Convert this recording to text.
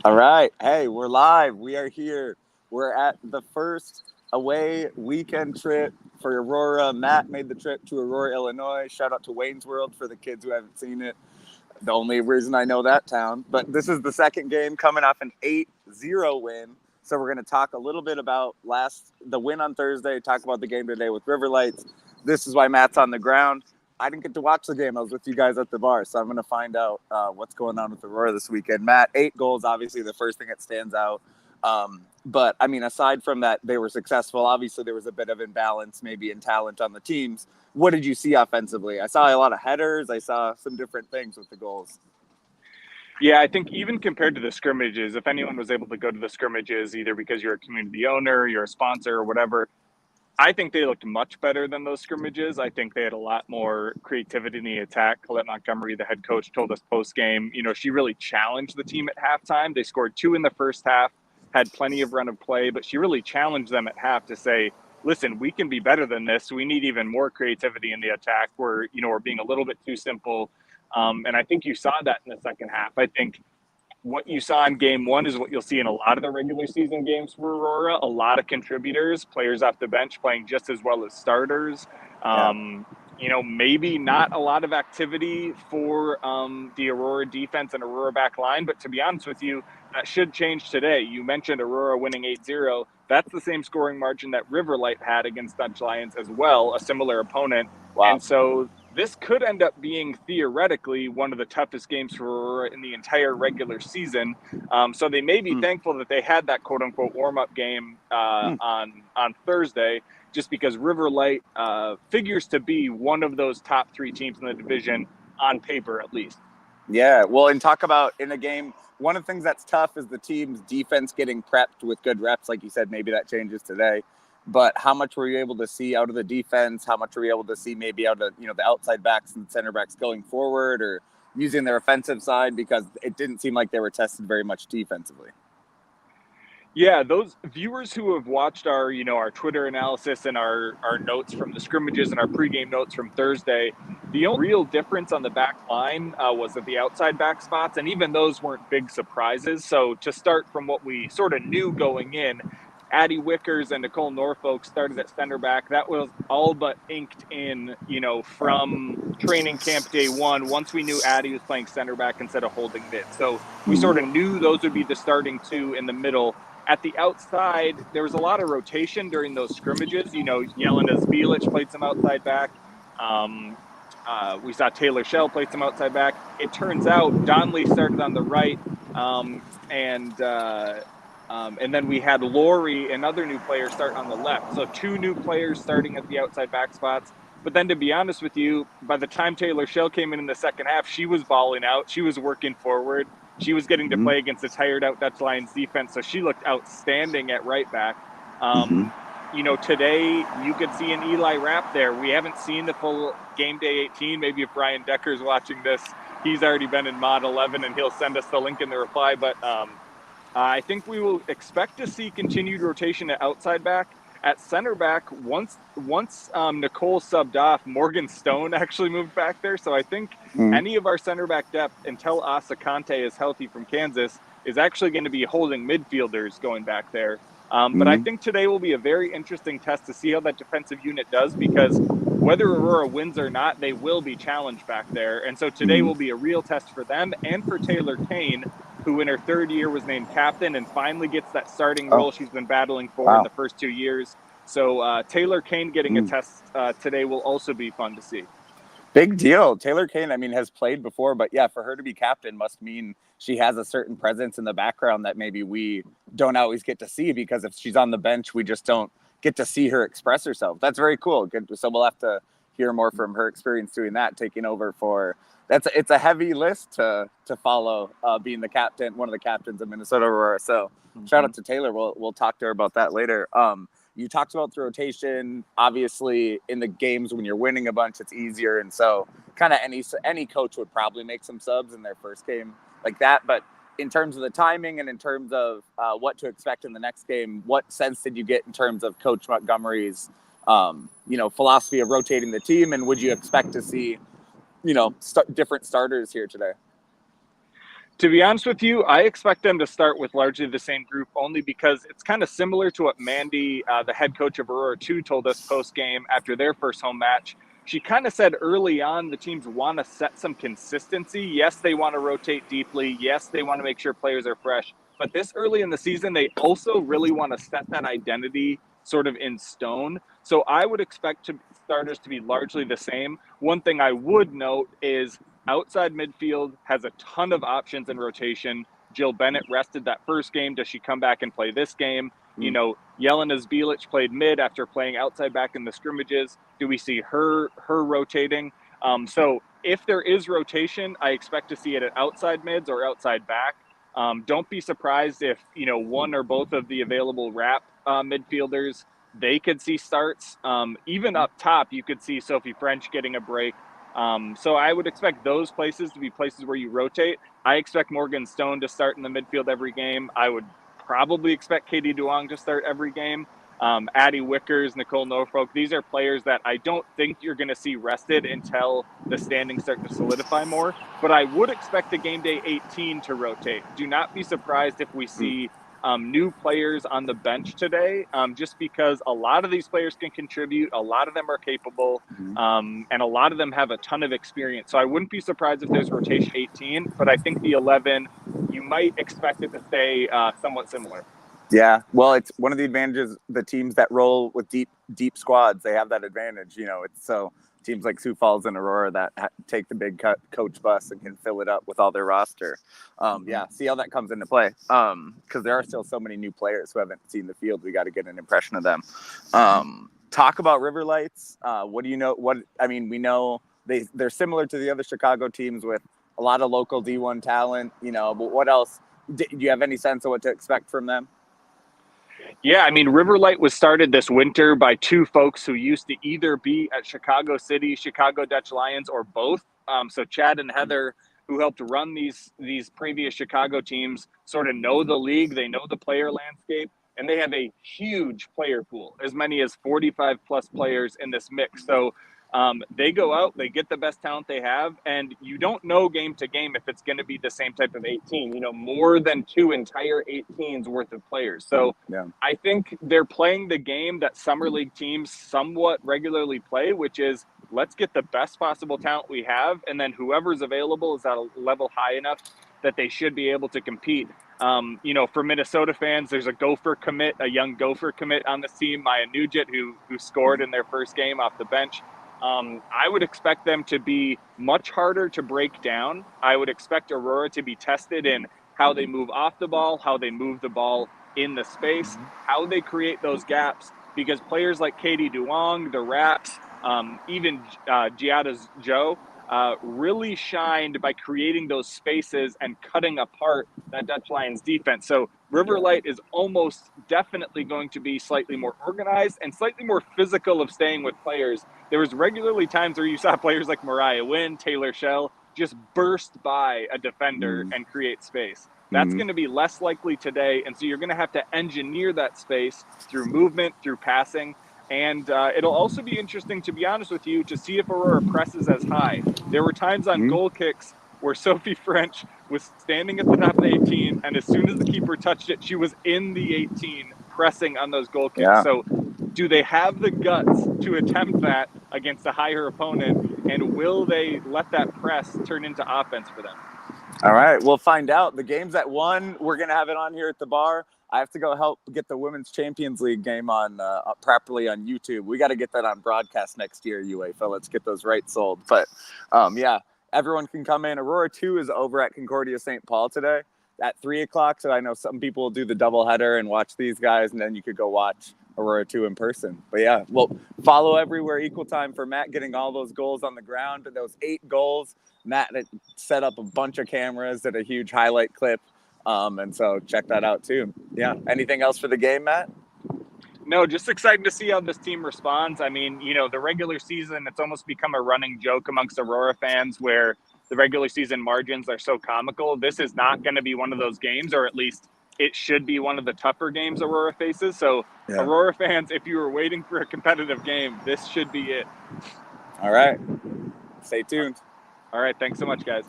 All right. Hey, we're live. We are here. We're at the first away weekend trip for Aurora. Matt made the trip to Aurora, Illinois. Shout out to Wayne's World for the kids who haven't seen it. The only reason I know that town. But this is the second game coming off an 8-0 win. So we're going to talk a little bit about the win on Thursday, talk about the game today with River Lights. This is why Matt's on the ground. I didn't get to watch the game. I was with you guys at the bar, so I'm going to find out what's going on with Aurora this weekend. Matt, 8 goals, obviously the first thing that stands out. But, I mean, aside from that, they were successful. Obviously, there was a bit of imbalance maybe in talent on the teams. What did you see offensively? I saw a lot of headers. I saw some different things with the goals. Yeah, I think even compared to the scrimmages, if anyone was able to go to the scrimmages, either because you're a community owner, you're a sponsor, or whatever, I think they looked much better than those scrimmages. I think they had a lot more creativity in the attack. Colette Montgomery, the head coach, told us post game, she really challenged the team at halftime. They scored 2 in the first half, had plenty of run of play, but she really challenged them at half to say, listen, we can be better than this. We need even more creativity in the attack. We're being a little bit too simple. And I think you saw that in the second half. I think what you saw in game one is what you'll see in a lot of the regular season games for Aurora. A lot of contributors, players off the bench playing just as well as starters. Yeah. Maybe not a lot of activity for the Aurora defense and Aurora back line, but to be honest with you, that should change today. You mentioned Aurora winning 8-0. That's the same scoring margin that Riverlight had against Dutch Lions as well, a similar opponent. Wow. And so this could end up being theoretically one of the toughest games for Aurora in the entire regular season. So they may be Mm. thankful that they had that quote unquote warm up game Mm. on Thursday, just because River Light figures to be one of those top 3 teams in the division on paper, at least. Yeah. Well, and talk about in a game, one of the things that's tough is the team's defense getting prepped with good reps. Like you said, maybe that changes today. But how much were you able to see out of the defense? How much were you able to see maybe out of the outside backs and center backs going forward or using their offensive side? Because it didn't seem like they were tested very much defensively. Yeah, those viewers who have watched our Twitter analysis and our notes from the scrimmages and our pregame notes from Thursday, the only real difference on the back line was at the outside back spots, and even those weren't big surprises. So to start from what we sort of knew going in, Addie Wickers and Nicole Norfolk started at center back. That was all but inked in, from training camp day one, once we knew Addie was playing center back instead of holding mid. So we sort of knew those would be the starting 2 in the middle. At the outside, there was a lot of rotation during those scrimmages. Yelena Zbilic played some outside back. We saw Taylor Shell play some outside back. It turns out Donnelly started on the right, and then we had Lori, another new player, start on the left. So 2 new players starting at the outside back spots. But then, to be honest with you, by the time Taylor Shell came in the second half, she was balling out. She was working forward. She was getting to Mm-hmm. play against a tired out Dutch Lions defense, so she looked outstanding at right back. Mm-hmm. Today you could see an Eli Rapp there. We haven't seen the full game day 18. Maybe if Brian Decker's watching this, he's already been in mod 11 and he'll send us the link in the reply. But I think we will expect to see continued rotation at outside back. At center back, once Nicole subbed off, Morgan Stone actually moved back there. So I think Mm-hmm. any of our center back depth, until Asa Conte is healthy from Kansas, is actually going to be holding midfielders going back there. But I Mm-hmm. think today will be a very interesting test to see how that defensive unit does, because whether Aurora wins or not, they will be challenged back there. And so today will be a real test for them and for Taylor Kane, who in her 3rd year was named captain and finally gets that starting Oh, role she's been battling for in wow. the first 2 years. So Taylor Kane getting a test today will also be fun to see. Big deal. Taylor Kane, I mean, has played before, but yeah, for her to be captain must mean she has a certain presence in the background that maybe we don't always get to see, because if she's on the bench, we just don't get to see her express herself. That's very cool. Good. So we'll have to hear more from her experience doing that, taking over for it's a heavy list to follow, being the captain, one of the captains of Minnesota Aurora. So shout out to Taylor. We'll talk to her about that later. You talked about the rotation. Obviously, in the games when you're winning a bunch, it's easier, and so kind of any coach would probably make some subs in their first game like that. But in terms of the timing and in terms of what to expect in the next game, what sense did you get in terms of Coach Montgomery's philosophy of rotating the team, and would you expect to see different starters here today? To be honest with you, I expect them to start with largely the same group only because it's kind of similar to what Mandy, the head coach of Aurora 2, told us post-game after their first home match. She kind of said early on the teams want to set some consistency. Yes, they want to rotate deeply. Yes, they want to make sure players are fresh. But this early in the season, they also really want to set that identity sort of in stone. So I would expect starters to be largely the same. One thing I would note is outside midfield has a ton of options in rotation. Jill Bennett rested that first game. Does she come back and play this game? You know, Jelena Zbilic played mid after playing outside back in the scrimmages. Do we see her rotating? So if there is rotation, I expect to see it at outside mids or outside back. Don't be surprised if, one or both of the available wrap midfielders, they could see starts. Even up top, you could see Sophie French getting a break. So I would expect those places to be places where you rotate. I expect Morgan Stone to start in the midfield every game. I would probably expect Katie Duong to start every game. Addie Wickers, Nicole Norfolk, these are players that I don't think you're going to see rested until the standings start to solidify more. But I would expect the game day 18 to rotate. Do not be surprised if we see new players on the bench today, just because a lot of these players can contribute. A lot of them are capable, and a lot of them have a ton of experience. So I wouldn't be surprised if there's rotation 18, but I think the 11, you might expect it to stay somewhat similar. Yeah, well, it's one of the advantages, the teams that roll with deep squads, they have that advantage. It's so teams like Sioux Falls and Aurora that take the big coach bus and can fill it up with all their roster. Yeah, see how that comes into play. Because there are still so many new players who haven't seen the field. We got to get an impression of them. Talk about River Lights. What do you know? We know they're similar to the other Chicago teams with a lot of local D1 talent, but what else? Do you have any sense of what to expect from them? Yeah, River Light was started this winter by two folks who used to either be at Chicago City, Chicago Dutch Lions, or both. So Chad and Heather, who helped run these previous Chicago teams, sort of know the league, they know the player landscape, and they have a huge player pool, as many as 45 plus players in this mix. So they go out, they get the best talent they have, and you don't know game to game if it's going to be the same type of 18, more than two entire 18s worth of players. So yeah. I think they're playing the game that summer league teams somewhat regularly play, which is let's get the best possible talent we have, and then whoever's available is at a level high enough that they should be able to compete. For Minnesota fans, there's a young Gopher commit on this team, Maya Nugent, who scored in their first game off the bench. I would expect them to be much harder to break down. I would expect Aurora to be tested in how they move off the ball, how they move the ball in the space, how they create those gaps, because players like Katie Duong, the Raps, even Giada's Joe, really shined by creating those spaces and cutting apart that Dutch Lions defense. So River Light is almost definitely going to be slightly more organized and slightly more physical of staying with players. There was regularly times where you saw players like Mariah Wynn, Taylor Shell, just burst by a defender and create space. That's going to be less likely today, and so you're going to have to engineer that space through movement, through passing, and it'll also be interesting, to be honest with you, to see if Aurora presses as high. There were times on goal kicks where Sophie French was standing at the top of the 18, and as soon as the keeper touched it, she was in the 18 pressing on those goal kicks. Yeah. So do they have the guts to attempt that against a higher opponent, and will they let that press turn into offense for them? All right, we'll find out. The game's at 1. We're going to have it on here at the bar. I have to go help get the Women's Champions League game on properly on YouTube. We got to get that on broadcast next year, UEFA. Let's get those rights sold. But, yeah, everyone can come in. Aurora 2 is over at Concordia St. Paul today at 3 o'clock. So I know some people will do the doubleheader and watch these guys, and then you could go watch Aurora 2 in person. But, yeah, we'll follow everywhere. Equal time for Matt getting all those goals on the ground. But those 8 goals, Matt set up a bunch of cameras, did a huge highlight clip. And so check that out too. Yeah. Anything else for the game, Matt? No, just excited to see how this team responds. The regular season, it's almost become a running joke amongst Aurora fans where the regular season margins are so comical. This is not going to be one of those games, or at least it should be one of the tougher games Aurora faces. So yeah. Aurora fans, if you were waiting for a competitive game, this should be it. All right. Stay tuned. All right. Thanks so much, guys.